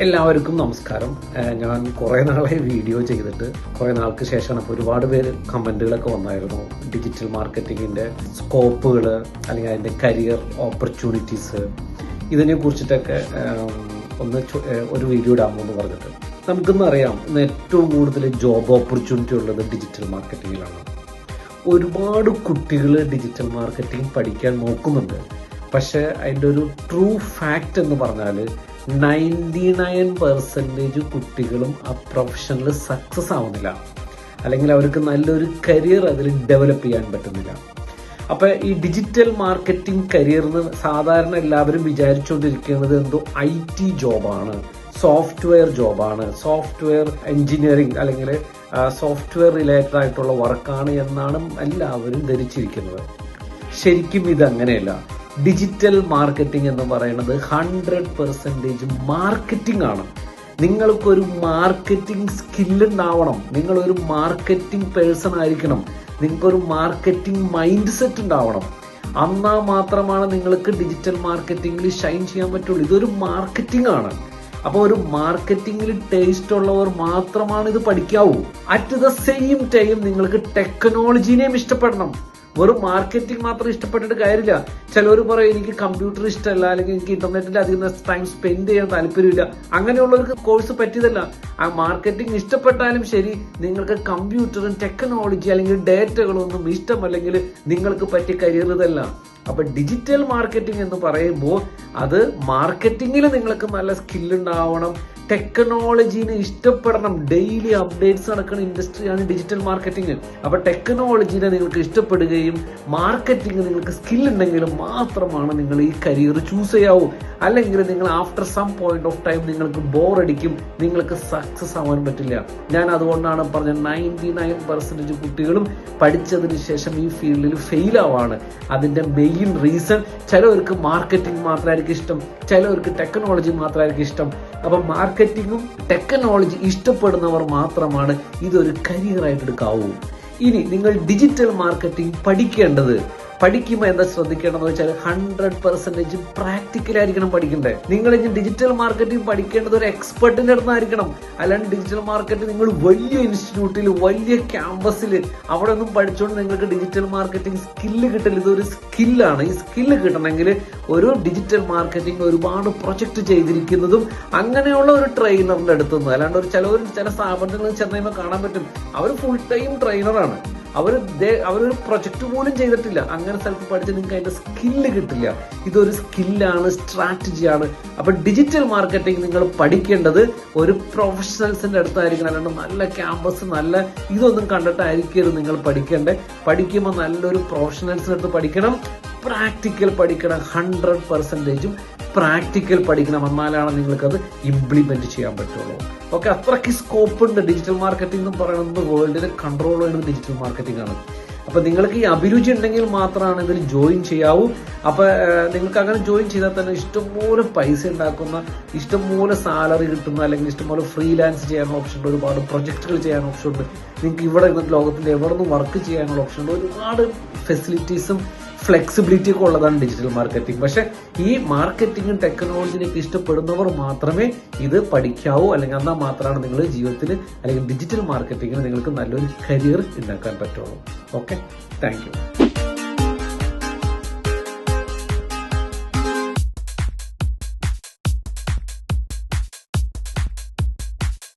എല്ലാവർക്കും നമസ്കാരം. ഞാൻ കുറേ നാളായി വീഡിയോ ചെയ്തിട്ട് കുറേ നാൾക്ക് ശേഷമാണ്. അപ്പോൾ ഒരുപാട് പേര് കമൻറ്റുകളൊക്കെ വന്നായിരുന്നു. ഡിജിറ്റൽ മാർക്കറ്റിങ്ങിൻ്റെ സ്കോപ്പുകൾ അല്ലെങ്കിൽ അതിൻ്റെ കരിയർ ഓപ്പർച്യൂണിറ്റീസ് ഇതിനെ കുറിച്ചിട്ടൊക്കെ ഒരു വീഡിയോ ഇടാമോ എന്ന് പറഞ്ഞിട്ട്. നമുക്കിന്നറിയാം, ഇന്ന് ഏറ്റവും കൂടുതൽ ജോബ് ഓപ്പർച്യൂണിറ്റി ഉള്ളത് ഡിജിറ്റൽ മാർക്കറ്റിങ്ങിലാണ്. ഒരുപാട് കുട്ടികൾ ഡിജിറ്റൽ മാർക്കറ്റിംഗ് പഠിക്കാൻ നോക്കുന്നുണ്ട്. പക്ഷേ അതിൻ്റെ ഒരു ട്രൂ ഫാക്റ്റ് എന്ന് പറഞ്ഞാൽ 99% കുട്ടികളും ആ പ്രൊഫഷനിൽ സക്സസ് ആവുന്നില്ല, അല്ലെങ്കിൽ അവർക്ക് നല്ലൊരു കരിയർ അതിൽ ഡെവലപ്പ് ചെയ്യാൻ പറ്റുന്നില്ല. അപ്പം ഈ ഡിജിറ്റൽ മാർക്കറ്റിംഗ് കരിയറിന് സാധാരണ എല്ലാവരും വിചാരിച്ചുകൊണ്ടിരിക്കുന്നത് എന്തോ IT ജോബാണ്, സോഫ്റ്റ്വെയർ ജോബാണ്, സോഫ്റ്റ്വെയർ എഞ്ചിനീയറിംഗ് അല്ലെങ്കിൽ സോഫ്റ്റ്വെയർ റിലേറ്റഡ് ആയിട്ടുള്ള വർക്കാണ് എന്നാണ് എല്ലാവരും ധരിച്ചിരിക്കുന്നത്. ശരിക്കും ഇത് അങ്ങനെയല്ല. ഡിജിറ്റൽ മാർക്കറ്റിംഗ് എന്ന് പറയുന്നത് 100% മാർക്കറ്റിംഗ് ആണ്. നിങ്ങൾക്കൊരു മാർക്കറ്റിംഗ് സ്കില്ലുണ്ടാവണം, നിങ്ങളൊരു മാർക്കറ്റിംഗ് പേഴ്സൺ ആയിരിക്കണം, നിങ്ങൾക്കൊരു മാർക്കറ്റിംഗ് മൈൻഡ് സെറ്റ് ഉണ്ടാവണം. എന്നാൽ മാത്രമാണ് നിങ്ങൾക്ക് ഡിജിറ്റൽ മാർക്കറ്റിംഗിൽ ഷൈൻ ചെയ്യാൻ പറ്റുള്ളൂ. ഇതൊരു മാർക്കറ്റിംഗ് ആണ്. അപ്പോൾ ഒരു മാർക്കറ്റിംഗിൽ ടേസ്റ്റ് ഉള്ളവർ മാത്രമാണ് ഇത് പഠിക്കാവൂ. അറ്റ് ദ സെയിം ടൈം നിങ്ങൾക്ക് ടെക്നോളജീനെയും ഇഷ്ടപ്പെടണം. വെറും മാർക്കറ്റിംഗ് മാത്രം ഇഷ്ടപ്പെട്ടിട്ട് കാര്യമില്ല. ചിലവർ പറയും എനിക്ക് കമ്പ്യൂട്ടർ ഇഷ്ടമല്ല, അല്ലെങ്കിൽ എനിക്ക് ഇന്റർനെറ്റിൽ അധികം ടൈം സ്പെൻഡ് ചെയ്യാൻ താല്പര്യമില്ല. അങ്ങനെയുള്ളവർക്ക് കോഴ്സ് പറ്റിയതല്ല. ആ മാർക്കറ്റിംഗ് ഇഷ്ടപ്പെട്ടാലും ശരി, നിങ്ങൾക്ക് കമ്പ്യൂട്ടറും ടെക്നോളജി അല്ലെങ്കിൽ ഡേറ്റകളൊന്നും ഇഷ്ടമല്ലെങ്കിൽ നിങ്ങൾക്ക് പറ്റിയ കരിയർ ഇതല്ല. അപ്പൊ ഡിജിറ്റൽ മാർക്കറ്റിംഗ് എന്ന് പറയുമ്പോൾ അത് മാർക്കറ്റിംഗിൽ നിങ്ങൾക്ക് നല്ല സ്കില്ലുണ്ടാവണം, ടെക്നോളജീനെ ഇഷ്ടപ്പെടണം. ഡെയിലി അപ്ഡേറ്റ്സ് നടക്കുന്ന ഇൻഡസ്ട്രിയാണ് ഡിജിറ്റൽ മാർക്കറ്റിംഗ്. അപ്പൊ ടെക്നോളജീനെ നിങ്ങൾക്ക് ഇഷ്ടപ്പെടുകയും മാർക്കറ്റിംഗ് നിങ്ങൾക്ക് സ്കില്ലുണ്ടെങ്കിലും മാത്രമാണ് നിങ്ങൾ ഈ കരിയർ ചൂസ് ചെയ്യാവൂ. അല്ലെങ്കിൽ നിങ്ങൾ after some point of time നിങ്ങൾക്ക് ബോറടിക്കും, നിങ്ങൾക്ക് സക്സസ് ആവാൻ പറ്റില്ല. ഞാൻ അതുകൊണ്ടാണ് പറഞ്ഞത് 99% കുട്ടികളും പഠിച്ചതിന് ശേഷം ഈ ഫീൽഡിൽ ഫെയിൽ ആവാണ്. അതിന്റെ മെയിൻ റീസൺ, ചിലവർക്ക് മാർക്കറ്റിംഗ് മാത്രമായിരിക്കും ഇഷ്ടം, ചിലവർക്ക് ടെക്നോളജി മാത്രമായിരിക്കും ഇഷ്ടം. അപ്പൊ മാർക്കറ്റിംഗും ടെക്നോളജി ഇഷ്ടപ്പെടുന്നവർ മാത്രമാണ് ഇതൊരു കരിയറായിട്ട് എടുക്കാവൂ. ഇനി നിങ്ങൾ ഡിജിറ്റൽ മാർക്കറ്റിംഗ് പഠിക്കുമ്പോൾ എന്താ ശ്രദ്ധിക്കേണ്ടതെന്ന് വെച്ചാൽ 100% പ്രാക്ടിക്കലായിരിക്കണം പഠിക്കണ്ടേ. നിങ്ങൾ ഇനി ഡിജിറ്റൽ മാർക്കറ്റിംഗ് പഠിക്കേണ്ടത് ഒരു എക്സ്പെർട്ടിന്റെ അടുത്തായിരിക്കണം. അല്ലാണ്ട് ഡിജിറ്റൽ മാർക്കറ്റിംഗ് നിങ്ങൾ വലിയ ഇൻസ്റ്റിറ്റ്യൂട്ടിൽ വലിയ ക്യാമ്പസിൽ അവിടെ ഒന്നും പഠിച്ചുകൊണ്ട് നിങ്ങൾക്ക് ഡിജിറ്റൽ മാർക്കറ്റിംഗ് സ്കില്ല് കിട്ടില്ല. ഇതൊരു സ്കില്ലാണ്. ഈ സ്കില്ല് കിട്ടണമെങ്കിൽ ഒരു ഡിജിറ്റൽ മാർക്കറ്റിംഗ് ഒരുപാട് പ്രൊജക്ട് ചെയ്തിരിക്കുന്നതും അങ്ങനെയുള്ള ഒരു ട്രെയിനറിന്റെ അടുത്തുനിന്ന്, അല്ലാണ്ട് ചില സ്ഥാപനങ്ങളിൽ ചെന്നൈമ കാണാൻ പറ്റും അവർ ഫുൾ ടൈം ട്രെയിനറാണ്, അവരൊരു പ്രൊജക്ട് പോലും ചെയ്തിട്ടില്ല. അങ്ങനെ സ്ഥലത്ത് പഠിച്ച് നിങ്ങൾക്ക് അതിന്റെ സ്കില്ല് കിട്ടില്ല. ഇതൊരു സ്കില്ലാണ്, സ്ട്രാറ്റജിയാണ്. അപ്പൊ ഡിജിറ്റൽ മാർക്കറ്റിംഗ് നിങ്ങൾ പഠിക്കേണ്ടത് ഒരു പ്രൊഫഷണൽസിന്റെ അടുത്തായിരിക്കണം. അല്ലാണ്ട് നല്ല ക്യാമ്പസ് നല്ല ഇതൊന്നും കണ്ടിട്ടായിരിക്കരുത് നിങ്ങൾ പഠിക്കേണ്ടത്. പഠിക്കുമ്പോൾ നല്ലൊരു പ്രൊഫഷണൽസിന്റെ അടുത്ത് പഠിക്കണം, പ്രാക്ടിക്കൽ പഠിക്കണം. 100% പ്രാക്ടിക്കൽ പഠിക്കണം. എന്നാലാണ് നിങ്ങൾക്കത് ഇംപ്ലിമെന്റ് ചെയ്യാൻ പറ്റുള്ളൂ. ഓക്കെ, അത്രയ്ക്ക് സ്കോപ്പ് ഉണ്ട്. ഡിജിറ്റൽ മാർക്കറ്റിംഗ് എന്ന് പറയുന്നത് വേൾഡിനെ കൺട്രോൾ ചെയ്യുന്നത് ഡിജിറ്റൽ മാർക്കറ്റിംഗ് ആണ്. അപ്പൊ നിങ്ങൾക്ക് ഈ അഭിരുചി ഉണ്ടെങ്കിൽ മാത്രമാണ് ഇതിൽ ജോയിൻ ചെയ്യാവൂ. അപ്പൊ നിങ്ങൾക്ക് അങ്ങനെ ജോയിൻ ചെയ്താൽ തന്നെ ഇഷ്ടംപോലെ പൈസ ഉണ്ടാക്കുന്ന, ഇഷ്ടംപോലെ സാലറി കിട്ടുന്ന, അല്ലെങ്കിൽ ഇഷ്ടംപോലെ ഫ്രീലാൻസ് ചെയ്യാനുള്ള ഓപ്ഷൻ ഉണ്ട്, ഒരുപാട് പ്രൊജക്ടുകൾ ചെയ്യാനുള്ള ഓപ്ഷൻ ഉണ്ട്. നിങ്ങൾക്ക് ഇവിടെ ഇരുന്നിട്ട് ലോകത്തിൽ എവിടെ നിന്ന് വർക്ക് ചെയ്യാനുള്ള ഓപ്ഷൻ ഉണ്ട്. ഒരുപാട് ഫെസിലിറ്റീസും ഫ്ലെക്സിബിലിറ്റി ഒക്കെ ഉള്ളതാണ് ഡിജിറ്റൽ മാർക്കറ്റിംഗ്. പക്ഷെ ഈ മാർക്കറ്റിംഗും ടെക്നോളജിയൊക്കെ ഇഷ്ടപ്പെടുന്നവർ മാത്രമേ ഇത് പഠിക്കാവൂ. അല്ലെങ്കിൽ എന്നാൽ മാത്രമാണ് നിങ്ങൾ ജീവിതത്തിൽ അല്ലെങ്കിൽ ഡിജിറ്റൽ മാർക്കറ്റിംഗിൽ നിങ്ങൾക്ക് നല്ലൊരു കരിയർ ഉണ്ടാക്കാൻ പറ്റുള്ളൂ. Okay, thank you.